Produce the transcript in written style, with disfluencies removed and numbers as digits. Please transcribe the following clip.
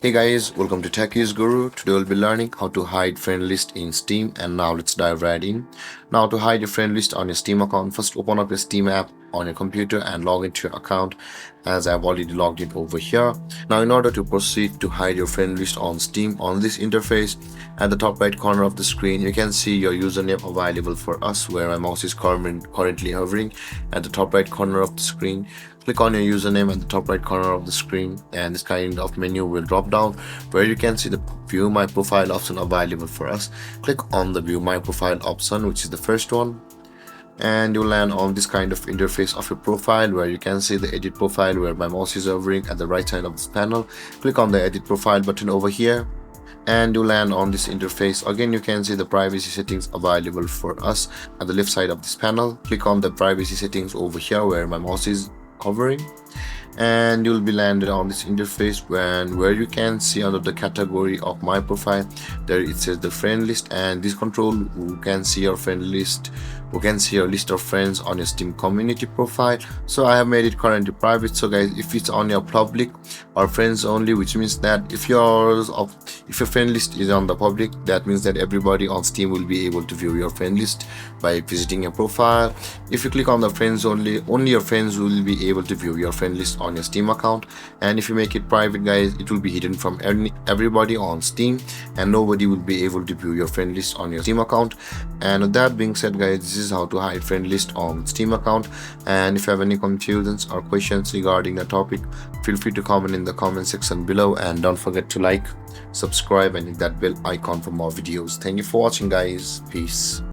Hey guys, welcome to Techies Guru. Today we'll be learning how to hide friend list in Steam, and now let's dive right in. Now to hide your friend list on your Steam account, first open up your Steam app on your computer and log into your account as I've already logged in over here. Now in order to proceed to hide your friend list on Steam, on this interface at the top right corner of the screen you can see your username available for us, where my mouse is currently hovering at the top right corner of the screen. Click on your username at the top right corner of the screen and this kind of menu will drop down where you can see the view my profile option available for us. Click on the view my profile option, which is the first one, and you'll land on this kind of interface of your profile where you can see the edit profile, where my mouse is hovering at the right side of this panel. Click on the edit profile button over here and you land on this interface. Again, you can see the privacy settings available for us at the left side of this panel. Click on the privacy settings over here where my mouse is hovering and you'll be landed on this interface where you can see under the category of my profile there it says the friend list, and this control who can see your friend list, who can see your list of friends on your Steam community profile. So I have made it currently private. So guys, if it's on your public or friends only, which means that if your friend list is on the public, that means that everybody on Steam will be able to view your friend list by visiting your profile. If you click on the friends only your friends will be able to view your friend list on your Steam account. And if you make it private guys, it will be hidden from everybody on Steam and nobody will be able to view your friend list on your Steam account. And with that being said guys, this is how to hide friend list on Steam account. And if you have any confusions or questions regarding the topic, feel free to comment in the comment section below, and don't forget to like, subscribe and hit that bell icon for more videos. Thank you for watching guys. Peace.